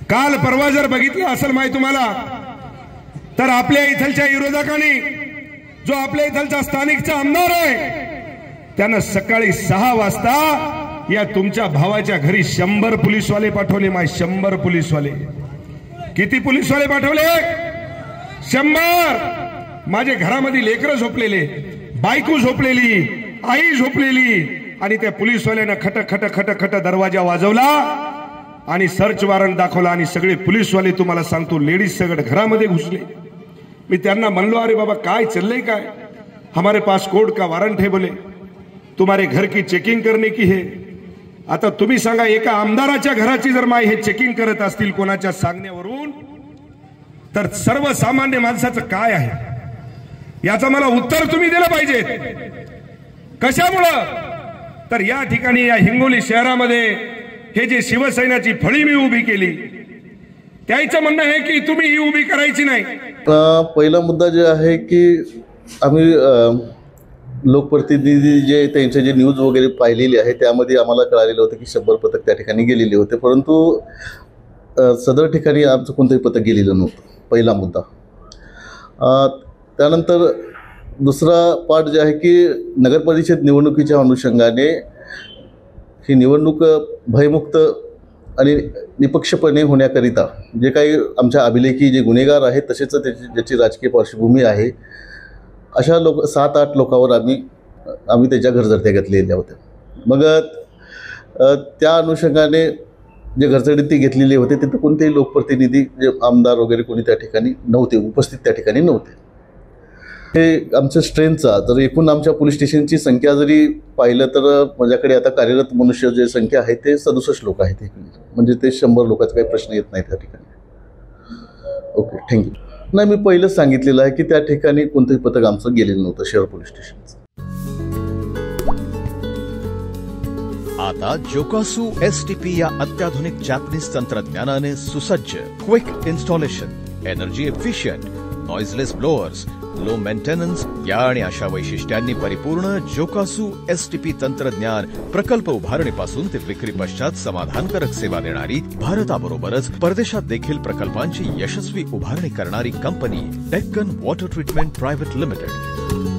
काल परवा जर बघितलं असेल माहिती तुम्हाला, तर आपल्या इथलच्या विरोधकांनी जो आपल्या इथलचा स्थानिकचा आमदार आहे त्यानं सकाळी 6 वाजता या तुमच्या भावाच्या घरी 100 पोलीसवाले पाठवले. 100 पोलीसवाले. किती पोलीसवाले पाठवले? 100. माझ्या घरामध्ये लेकरं झोपलेले, बायको झोपलेली, आई झोपलेली, आणि त्या पोलीसवाल्यानं खट खट खट खट दरवाजा वाजवला आणि सर्च वॉरंट दाखवला आणि सगळे पोलीसवाले तुम्हाला सांगतो लेडीज सगळे घरामध्ये घुसले. मी त्यांना म्हणलो, अरे बाबा काय चलले काय? हमारे पास कोर्ट का वारंट है बोले, तुम्हारे घर की चेकिंग करने की है. आता तुम्ही सांगा, एका आमदाराच्या घराची जर माय हे चेकिंग करत असतील कोणाच्या सांगण्यावरून, तर सर्वसामान्य माणसाचं काय आहे याचं मला उत्तर तुम्ही दिलं पाहिजे. कशामुळं? तर या ठिकाणी या हिंगोली शहरामध्ये हे जे शिवसेनेची फळी मी उभी केली, त्याचं म्हणणं आहे की तुम्ही ही उभी करायची नाही. पहिला मुद्दा जे आहे की आम्ही लोकप्रतिनिधी जे त्यांचे जे न्यूज वगैरे पाहिलेली आहे त्यामध्ये आम्हाला कळालेलं होतं की 100 पथक त्या ठिकाणी गेलेले होते, परंतु सदर ठिकाणी आमचं कोणतंही पथक गेलेलं नव्हतं. पहिला मुद्दा. त्यानंतर दुसरा पार्ट जे आहे की नगरपरिषद निवडणुकीच्या अनुषंगाने ही निवडणूक भयमुक्त आणि निपक्षपणे होण्याकरिता जे काही आमच्या अभिलेखी जे गुन्हेगार आहेत तसेच ज्याची राजकीय पार्श्वभूमी आहे अशा 7-8 लोकांवर आम्ही त्याच्या घरझडत्या घेतलेल्या होत्या. मग त्या अनुषंगाने जे घरझडती घेतलेले होते तिथं कोणतेही लोकप्रतिनिधी जे आमदार वगैरे कोणी त्या ठिकाणी नव्हते, उपस्थित त्या ठिकाणी नव्हते. हे आमच्या स्ट्रेंथचा जर एकूण आमच्या पोलीस स्टेशनची संख्या जरी पाहिलं तर माझ्याकडे आता कार्यरत मनुष्य जे संख्या आहे ते 67 लोक आहेत. म्हणजे ते 100 लोकांचा काही प्रश्न येत नाही त्या ठिकाणी. Okay, thank you. नाही, मी पहिलंच सांगितलेलं आहे की त्या ठिकाणी कोणतंही पथक आमचं गेलेलं नव्हतं शहर पोलीस स्टेशनचं. आता जोकासू STP या अत्याधुनिक जॅपनीज तंत्रज्ञानाने सुसज्ज, quick installation, energy efficient, noiseless blowers, low maintenance या आणि अशा वैशिष्ट्यांनी परिपूर्ण जोकासू STP तंत्रज्ञान प्रकल्प उभारणीपासून ते विक्री पश्चात समाधानकारक सेवा देणारी, भारताबरोबरच परदेशात देखील प्रकल्पांची यशस्वी उभारणी करणारी company Deccan water treatment private limited.